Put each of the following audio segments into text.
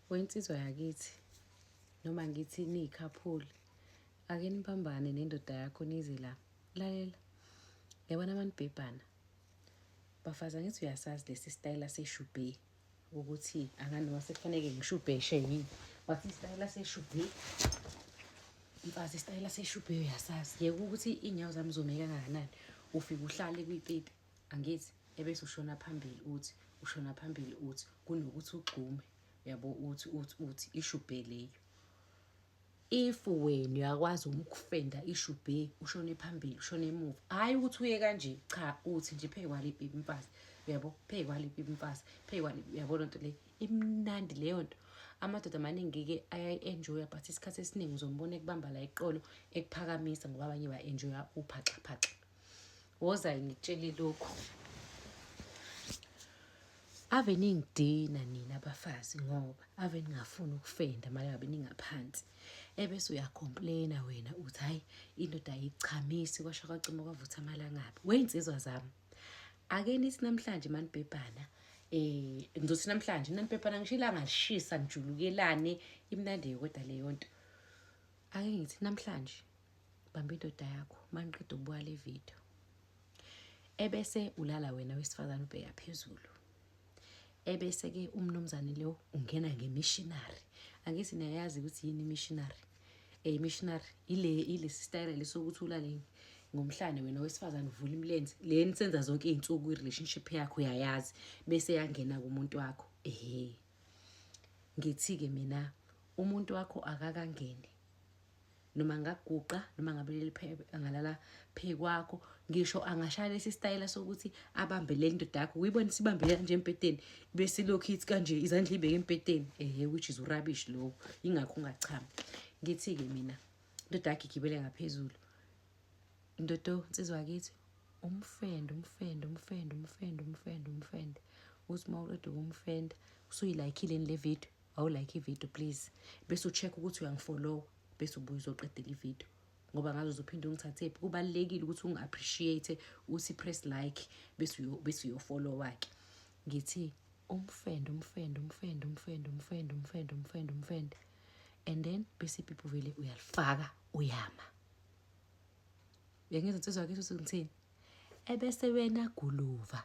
Wensizwa yakithi noma ngithi niyikhaphuli, ake nibambane nendoda yakho nize la. Lalela, yabona amanibhebhana, bafazi angithi uyasazi lesi sitayela seshubhe ukuthi angani noma sekufanele ngishubheshe yini. Wathi isitayela seshubhe, mfazi isitayela seshubhe uyasazi. Yeke ukuthi iy'nyawo zami zome kangakanani, ufike uhlale kwipipi, angithi ebese ushona phambili uthi kunokuthi ugxume, yabo uthi ishubhe leyo. If wena uyakwazi ukufenda ishubhe ushone phambili ushone emuva, hhayi ukuthi uye kanje, cha, uthi nje phekwale ipipi mfazi, uyabo, phekwale ipipi mfazi, phekwale, uyabo lonto le imnandi leyo nto. Amadoda amaningi-ke ayayi-enjoya but isikhathi esiningi uzombona ekubamba la eqolo ekuphakamisa ngoba abanye ba-enjoya uphaxaphaxa. Woza-ke ngikutshele lokhu, ave ningidina nina abafazi ngoba ave ningafuni ukufenda manje ngabe ningaphansi. Ebese uyacomplaina wena uthi hayi indoda ayichamisi kwasha kwacima kwavutha amalangabi. Wey'nsizwa zami, ake nithi namhlanje manibhebhana, ngizothi namhlanje nanibhebhana ngisho ilanga lishisa nijulukelane imnandi kodwa leyo nto. Ake ngithi namhlanje bamba indoda yakho maniqeda ukubuka le video, ebese ulala wena wesifazane ubheka phezulu. Ebese-ke umnumzane lo ungena ngemissionary. Angithi niyayazi ukuthi yini imissionary? Missionary ile sitayela lesokuthi ulale ngomhlane wena wesifazane uvula imilenze. Le nisenza zonke iy'nsuku i-relationship yakho uyayazi bese yangena kumuntu wakho. Ngithi-ke mina umuntu wakho akakangene. Noma ngaguqa noma ngabe angalala phekwakho, ngisho angashaya lesi sitayela sokuthi abambe le ndoda yakho. Uyibona sibambele kanje empeteni bese lokhu ithi kanje izandla ibeke empeteni, which is urabish lowo, ingakho ungachami. Ngithi-ke mina indoda yakho igibele ngaphezulu. Ndodo, nsizwa yakithi, umfende. Uthi uma uqeda ukumfenda usuyilayikhile le video, awulayikhi ivideo please. Bese u-check ukuthi uyangifollow, bese ubuye uzoqedela ivideo ngoba ngazo uzophinde ungithathephi. Kubalulekile ukuthi ungi-appreciate, uthi press like bese uyofollowa-ke. Ngithi umfende. And then bese ipipi vele uyalifaka uyama. Uyangizwa nsizwa yakithi ukuthi ngithini? Ebese wena guluva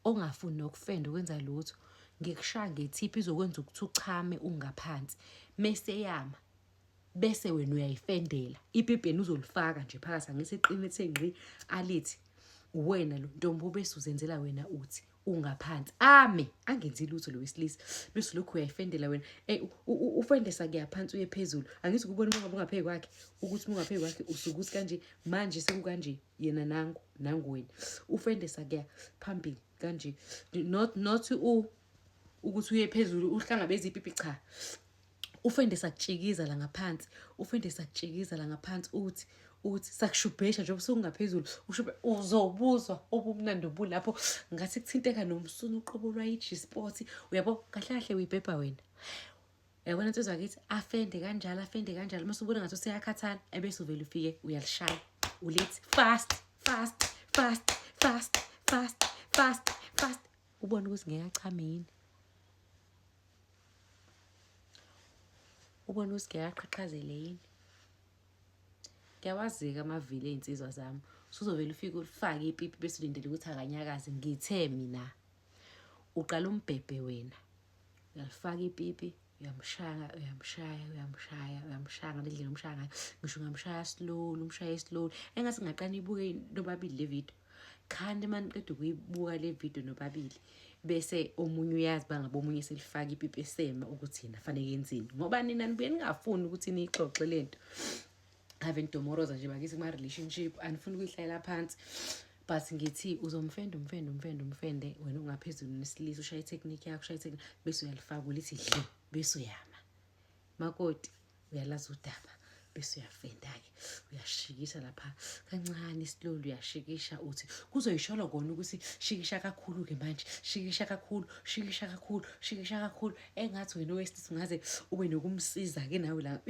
ongafuni nokufenda ukwenza lutho, ngikushaya ngethiphi izokwenza ukuthi uchame ungaphansi. Mese yama bese wena uyayifendela ipipi yena uzolifaka nje phakathi, angithi iqinile ngqi alithi wena lo ntombi bese uzenzela wena uthi ungaphansi ame angenzi lutho lo wesilisa. Bese lokhu uyayifendela wena ufendesa kuyaphansi uye phezulu. Angithi ukubona uma ungaphe kwakhe ukuthi ungaphe kwakhe usuke uthi kanje manje sekukanje yena nangu wena ufendesa kuya phambili kanje, not ukuthi uye phezulu uhlangabeza ipipi, cha. Ufendesa kutshikiza la ngaphansi, uthi sakushubhesha nje usungaphezulu ushubhe uzobuzwa obumnandi obulapho ngathi kuthinteka nomsunu uqobo lwayi-G-sport, uyabo kahle kahle uyibhebha wena. Yabona nsizwa yakithi, afende kanjalo mase ubona ngathi useyakhathala ebese uvele ufike uyalishaya ulithi fast. Ubone ukuthi ngeke achame yini, ubone ukuthi ngeke aqhaqhazele yini. Ngiyawazika amavili ey'nsizwa zami. Usuzovele ufike ulifake ipipi bese ulindele ukuthi akanyakaze. Ngithe mina uqala umbhebhe wena, uyalifaka ipipi, uyamshaya ngendlela umshaya ngayo. Ngisho ungamshaya slowly engathi ngaqala ibuke nobabili le video. Khani maniqeda ukuyibuka le video nobabili bese omunye uyazi bangabe omunye selifaka ipipi esema ukuthi yena fanele yenzeni ngoba nina nibuye ningafuni ukuthi niyixoxe lento. Ave ntomoroza nje bakithi kuma-relationship anifuni ukuyihlayela phansi. But ngithi uzomfenda umfende wena ungaphezulu nesilisa, ushaye itechnique yakho, bese uyalifaka ulithi dli bese uyama. Makoti uyalazi udaba bese uyafenda-ke uyashikisha lapha kancane slowly, uyashikisha uthi kuzoyishola kona ukuthi shikisha kakhulu-ke manje, shikisha kakhulu. Engathi wena owesilisa ungaze ube nokumsiza-ke nawe la.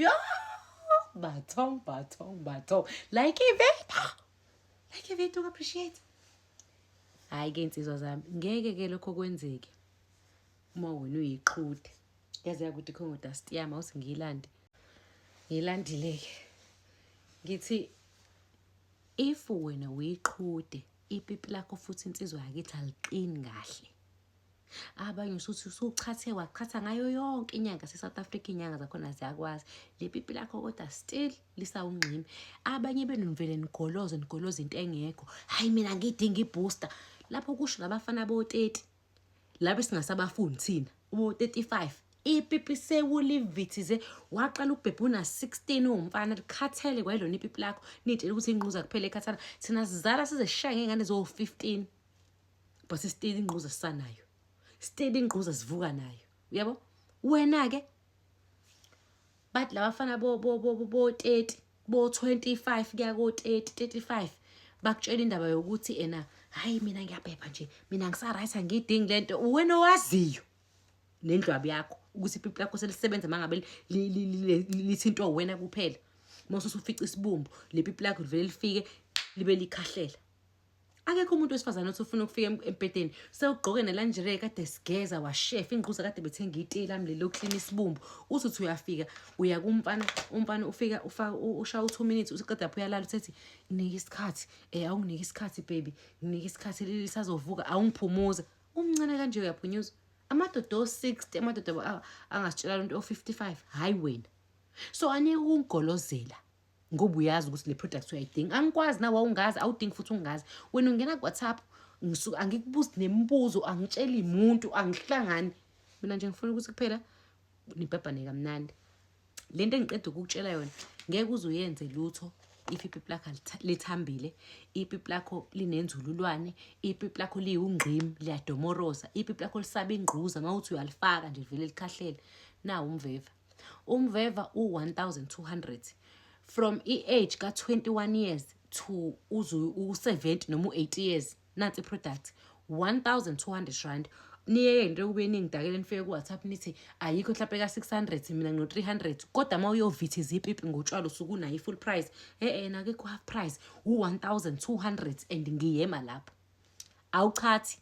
Bathong. Like ivideo appreciate. Hhayi-ke nsizwa zami, ngeke-ke lokho kwenzeke uma wena uyiqhude. yaze yakuthi Congo dust yami awuthi ngiyilande. Ngilandile-ke. Ngithi if wena uyiqhude ipipi lakho futhi insizwa yakithi aliqini kahle. Abanye usuthi usuchathe wachatha ngayo yonke inyanga se-South Africa inyanga zakhona ziyakwazi. Le pipi lakho kodwa still lisawungqimi. Abanye benivele nigoloze into engekho. Hayi mina ngidinga ibooster. Lapho kusho labafana bo-30. Labe singasabafuni thina. Ubo-35. Ipipi sewulivithize waqala ukubhebha una 16 umfana likhathele kwayilona ipipi lakho nitshela ukuthi ingquza kuphela ekhathana thina sizala sizeshaya ngengane zo 15 but still ingquza sisanayo still ingquza sivuka nayo uyabo wena ke bathi labafana bo 30 bo 25 kuya ko 30 35 bakutshela indaba yokuthi ena hayi mina ngiyabhebha nje mina ngisaright angidingi lento wena owaziyo nendlwabi yakho ukuthi ipipi lakho selisebenza mangabe lithinto wena kuphela mase usufica isibumbu le pipi lakho livele lifike libe likhahlela. Akekho umuntu wesifazana othi ufuna ukufika empedeni sewugqoke nelingerie kade sigeza washef ingquza kade bethenga iti lami lelo clean isibumbu uthi uyafika uya kumfana ufika usha u2 minutes usiqeda lapho uyalala uthi nginike isikhathi awunginike isikhathi baby nginike isikhathi lisazovuka awungiphumuza umncane kanje uyaphunyuza. Amadodo 60 amadodo angasitshela umuntu o55 hayi wena. So anike ukungolozela ngoba uyazi ukuthi le product uyayidinga. Angikwazi nawe awungazi awudingi futhi ungazi. Wena ungena ku WhatsApp ngisuka angikubuzi nemibuzo angitshela umuntu angihlangani. Mina nje ngifuna ukuthi kuphela nibhabhane kamnandi. Lento engiqeda ukukutshela yona ngeke uze uyenze lutho if ipipi lakho lithambile, ipipi lakho linenzululwane, ipipi lakho liungqimi liyadomoroza, ipipi lakho lisaba ingquza mawuthi uyalifaka nje vele likhahlele. Nawu umveva. Umveva u1200 from age ka 21 years to u70 noma u80 years. Nansi product 1200 rand. Niye into kube ningidakele nifike ku WhatsApp nithi ayikho mhlawumbe ka 600 mina ngino 300 kodwa mawuyovithiza ipipi ngotshwalo usuku nayo full price na ke ku half price u1200 and ngiyema lapho. Awuchathi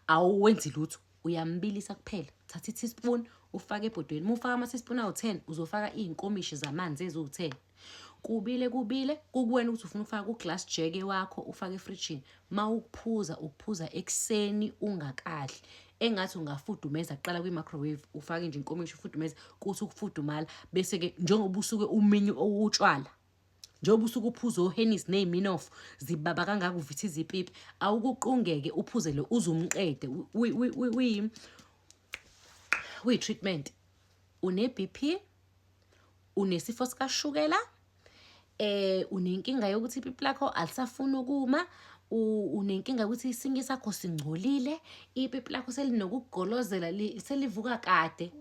awuwenzi lutho uyambilisa kuphela thatha teaspoon ufake ebhodweni mufaka ama teaspoon awu10 uzofaka izinkomishi zamanzi ezu10 kubile kukuwena ukuthi ufuna ufaka ku glass jug wakho ufake efridge ukuphuza ekseni ungakadli engathi ungafudumeza aqala kwi microwave ufake nje inkomishi ufudumeza kuthi ukufudumala bese ke njengoba usuke uminyu owutshwala njengoba usuke uphuzo Hennis neMinoff zibaba kangaka uvithiza ipipi awukuqungeke uphuze lo uzumqede we treatment une BP unesifo sikashukela unenkinga yokuthi ipipi lakho alisafuna ukuma unenkinga ukuthi isinye sakho singcolile ipipi lakho selinokugolozela selivuka kade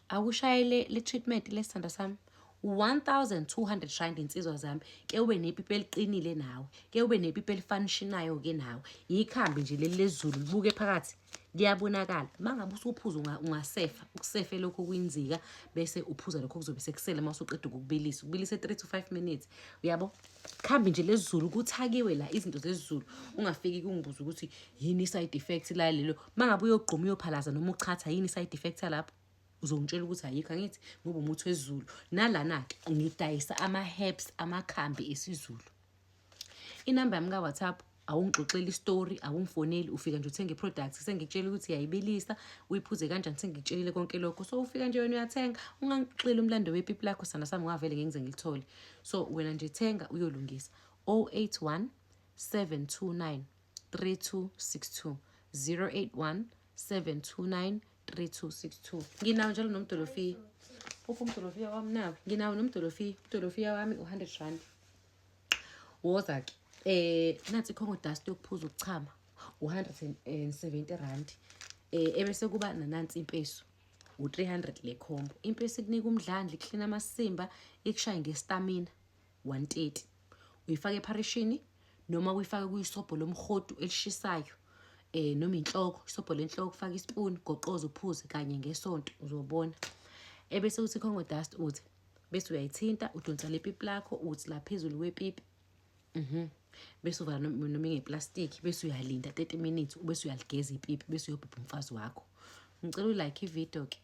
akushayele le treatment lesithanda sami 1200 rand insizwa zami ke ube nepipi eliqinile nawe ke ube nepipi elifunctionayo ke nawe yikhambi nje leli lezulu libuke phakathi liyabonakala mangabe usuphuza ungasefa ukusefe lokho kwinzika bese uphuza lokho kuzobe sekusele mawusuqeda ukubilisa 3 to 5 minutes uyabo khambi nje lezulu kuthakiwe la izinto zezulu ungafiki kungibuza ukuthi yini side effect la lelo mangabe uyogquma uyophalaza noma uchatha yini side effect lapho uzongitshela ukuthi ayikho angithi ngoba umuthi wezulu nalana ke ngidayisa ama herbs amakhambi esizulu. Inamba yami ka WhatsApp awungixoxela istory awungifoneli ufika nje uthenga iproduct sengikutshela ukuthi yayibilisa uyiphuze kanjani sengikutshelile konke lokho so ufika nje wena uyathenga ungangixoxeli umlando wepipi lakho sana sami ngavele ngenze ngilithole so wena nje thenga uyolungisa 081 729 3262 081 729 3262. Nginawo njalo nomdolofiya. Upho umdolofiya wami nawe. Nginawo nomdolofiya. Umdolofiya wami u100 rand. Woza ke nathi Congo dust yokuphuza ukuchama u170 rand. Ebese kuba nanansi impeso u300 le combo. Impeso ikunika umdlandla iclean amasimba ikushaya ngestamina 130. Uyifaka eparishini noma uyifaka kuyisobho lomkhodu elishisayo. Noma inhloko isobho lenhloko ufaka ispoon goqoza uphuze kanye ngesonto uzobona ebese uthi Congo dust uthi bese uyayithinta udonsa lepipi lakho uthi la phezulu wepipi bese uvala noma ngeplastic bese uyalinda 30 minutes ubese uyaligeza ipipi bese uyobhubha umfazi wakho. Ngicela ulike ivideo ke.